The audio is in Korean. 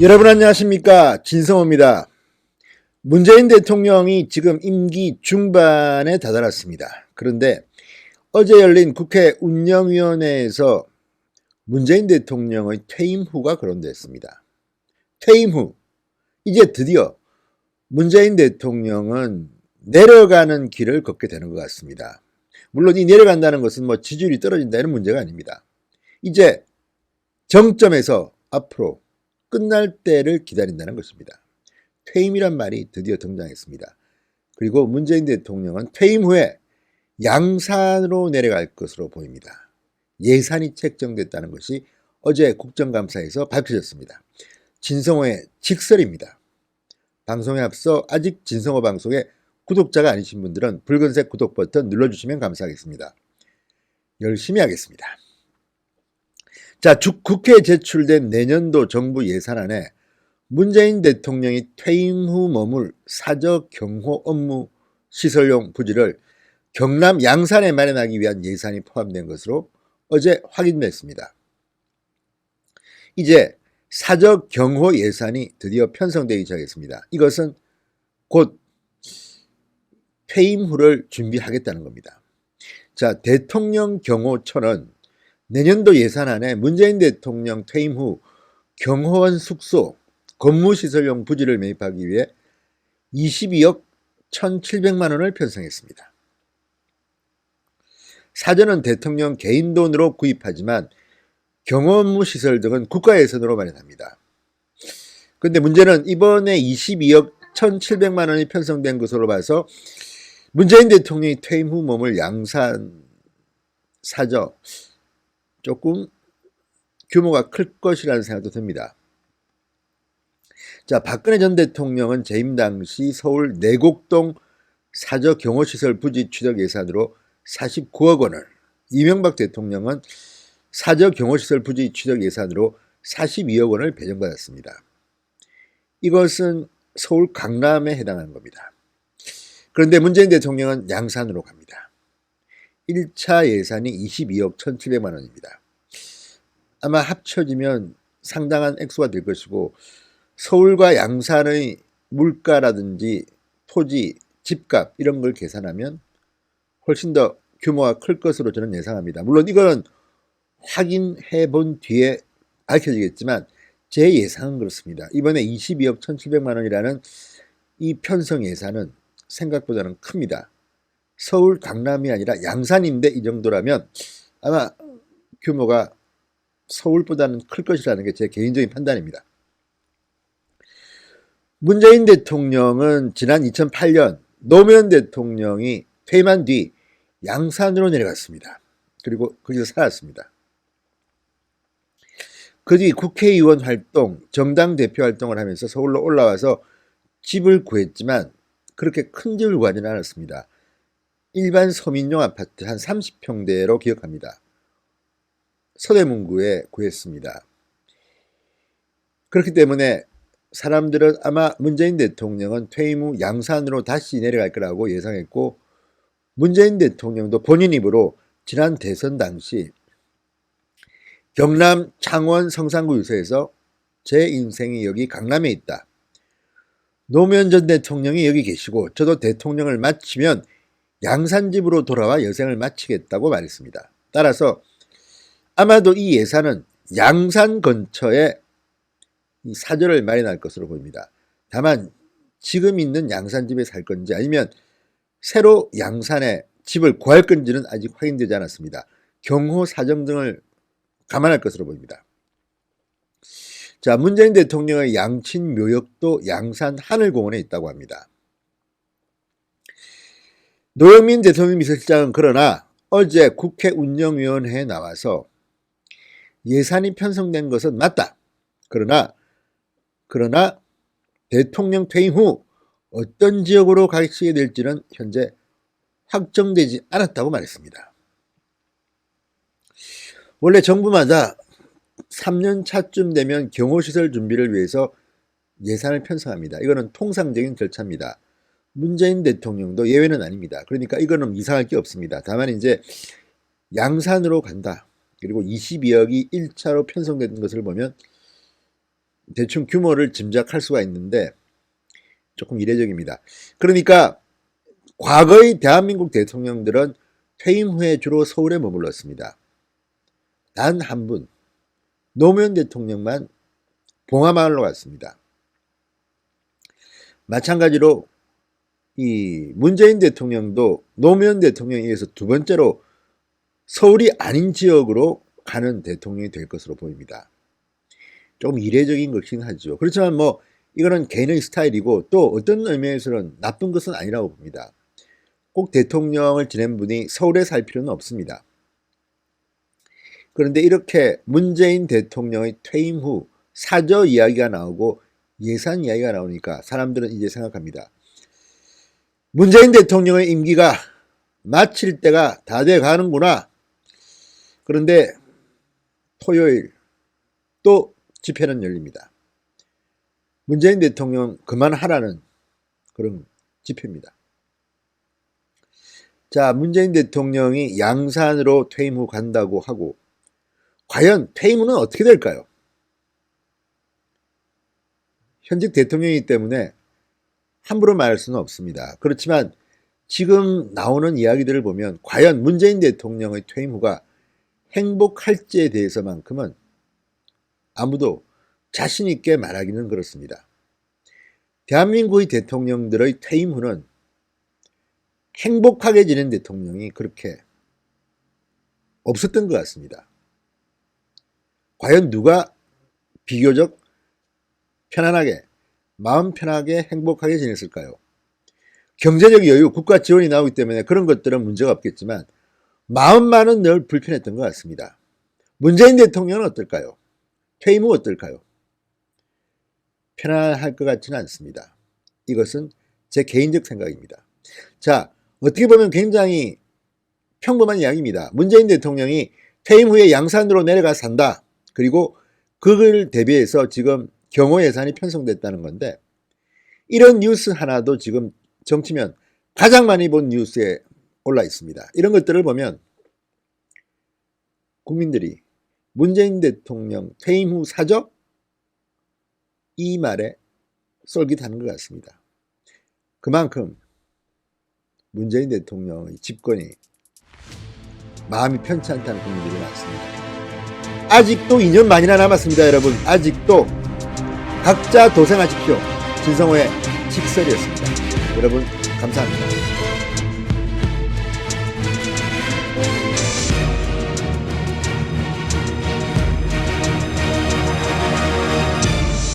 여러분 안녕하십니까, 진성호입니다. 문재인 대통령이 지금 임기 중반에 다다랐습니다. 그런데 어제 열린 국회 운영위원회에서 문재인 대통령의 퇴임 후가 거론됐습니다. 퇴임 후 이제 드디어 문재인 대통령은 내려가는 길을 걷게 되는 것 같습니다. 물론 이 내려간다는 것은 지지율이 떨어진다는 문제가 아닙니다. 이제 정점에서 앞으로 끝날 때를 기다린다는 것입니다. 퇴임이란 말이 드디어 등장했습니다. 그리고 문재인 대통령은 퇴임 후에 양산으로 내려갈 것으로 보입니다. 예산이 책정됐다는 것이 어제 국정감사에서 밝혀졌습니다. 진성호의 직설입니다. 방송에 앞서 아직 진성호 방송에 구독자가 아니신 분들은 붉은색 구독 버튼 눌러주시면 감사하겠습니다. 열심히 하겠습니다. 자, 국회에 제출된 내년도 정부 예산안에 문재인 대통령이 퇴임 후 머물 사저 경호 업무 시설용 부지를 경남 양산에 마련하기 위한 예산이 포함된 것으로 어제 확인됐습니다. 이제 사저 경호 예산이 드디어 편성되기 시작했습니다. 이것은 곧 퇴임 후를 준비하겠다는 겁니다. 자, 대통령 경호처는 내년도 예산안에 문재인 대통령 퇴임 후 경호원 숙소, 건무시설용 부지를 매입하기 위해 22억 1,700만 원을 편성했습니다. 사저는 대통령 개인 돈으로 구입하지만 경호업무시설 등은 국가 예산으로 마련합니다. 그런데 문제는 이번에 22억 1,700만 원이 편성된 것으로 봐서 문재인 대통령이 퇴임 후 머물 양산 사저 조금 규모가 클 것이라는 생각도 듭니다. 자, 박근혜 전 대통령은 재임 당시 서울 내곡동 사저 경호시설 부지 취득 예산으로 49억 원을, 이명박 대통령은 사저 경호시설 부지 취득 예산으로 42억 원을 배정받았습니다. 이것은 서울 강남에 해당하는 겁니다. 그런데 문재인 대통령은 양산으로 갑니다. 1차 예산이 22억 1,700만 원입니다. 아마 합쳐지면 상당한 액수가 될 것이고 서울과 양산의 물가라든지 토지, 집값 이런 걸 계산하면 훨씬 더 규모가 클 것으로 저는 예상합니다. 물론 이거는 확인해 본 뒤에 밝혀지겠지만 제 예상은 그렇습니다. 이번에 22억 1,700만 원이라는 이 편성 예산은 생각보다는 큽니다. 서울 강남이 아니라 양산인데 이 정도라면 아마 규모가 서울보다는 클 것이라는 게 제 개인적인 판단입니다. 문재인 대통령은 지난 2008년 노무현 대통령이 퇴임한 뒤 양산으로 내려갔습니다. 그리고 거기서 살았습니다. 그 뒤 국회의원 활동, 정당 대표 활동을 하면서 서울로 올라와서 집을 구했지만 그렇게 큰 집을 구하지는 않았습니다. 일반 서민용 아파트 한 30평대로 기억합니다. 서대문구에 구했습니다. 그렇기 때문에 사람들은 아마 문재인 대통령은 퇴임 후 양산으로 다시 내려갈 거라고 예상했고 문재인 대통령도 본인 입으로 지난 대선 당시 경남 창원 성산구 유서에서 제 인생이 여기 강남에 있다. 노무현 전 대통령이 여기 계시고 저도 대통령을 마치면 양산집으로 돌아와 여생을 마치겠다고 말했습니다. 따라서 아마도 이 예산은 양산 근처에 이 사저를 마련할 것으로 보입니다. 다만 지금 있는 양산집에 살 건지 아니면 새로 양산에 집을 구할 건지는 아직 확인되지 않았습니다. 경호 사정 등을 감안할 것으로 보입니다. 자, 문재인 대통령의 양친 묘역도 양산 하늘공원에 있다고 합니다. 노영민 대통령 비서실장은 그러나 어제 국회 운영위원회에 나와서 예산이 편성된 것은 맞다. 그러나 대통령 퇴임 후 어떤 지역으로 가시게 될지는 현재 확정되지 않았다고 말했습니다. 원래 정부마다 3년 차쯤 되면 경호시설 준비를 위해서 예산을 편성합니다. 이거는 통상적인 절차입니다. 문재인 대통령도 예외는 아닙니다. 그러니까 이거는 이상할 게 없습니다. 다만 이제 양산으로 간다. 그리고 22억이 1차로 편성된 것을 보면 대충 규모를 짐작할 수가 있는데 조금 이례적입니다. 그러니까 과거의 대한민국 대통령들은 퇴임 후에 주로 서울에 머물렀습니다. 단 한 분, 노무현 대통령만 봉하마을로 갔습니다. 마찬가지로 이 문재인 대통령도 노무현 대통령에 의해서 두 번째로 서울이 아닌 지역으로 가는 대통령이 될 것으로 보입니다. 조금 이례적인 것이긴 하죠. 그렇지만 뭐 이거는 개인의 스타일이고 또 어떤 의미에서는 나쁜 것은 아니라고 봅니다. 꼭 대통령을 지낸 분이 서울에 살 필요는 없습니다. 그런데 이렇게 문재인 대통령의 퇴임 후 사저 이야기가 나오고 예산 이야기가 나오니까 사람들은 이제 생각합니다. 문재인 대통령의 임기가 마칠 때가 다 돼 가는구나. 그런데 토요일 또 집회는 열립니다. 문재인 대통령 그만하라는 그런 집회입니다. 자, 문재인 대통령이 양산으로 퇴임 후 간다고 하고 과연 퇴임 후는 어떻게 될까요? 현직 대통령이기 때문에 함부로 말할 수는 없습니다. 그렇지만 지금 나오는 이야기들을 보면 과연 문재인 대통령의 퇴임 후가 행복할지에 대해서만큼은 아무도 자신 있게 말하기는 그렇습니다. 대한민국의 대통령들의 퇴임 후는 행복하게 지낸 대통령이 그렇게 없었던 것 같습니다. 과연 누가 비교적 편안하게, 마음 편하게 행복하게 지냈을까요? 경제적 여유, 국가 지원이 나오기 때문에 그런 것들은 문제가 없겠지만 마음만은 늘 불편했던 것 같습니다. 문재인 대통령은 어떨까요? 퇴임 후 어떨까요? 편안할 것 같지는 않습니다. 이것은 제 개인적 생각입니다. 자, 어떻게 보면 굉장히 평범한 이야기입니다. 문재인 대통령이 퇴임 후에 양산으로 내려가 산다. 그리고 그걸 대비해서 지금 경호 예산이 편성됐다는 건데 이런 뉴스 하나도 지금 정치면 가장 많이 본 뉴스에 올라 있습니다. 이런 것들을 보면 국민들이 문재인 대통령 퇴임 후 사적 이 말에 쏠깃하는 것 같습니다. 그만큼 문재인 대통령의 집권이 마음이 편치 않다는 국민들이 많습니다. 아직도 2년 만이나 남았습니다. 여러분, 아직도 각자 도생하십시오. 진성호의 직설이었습니다. 여러분 감사합니다.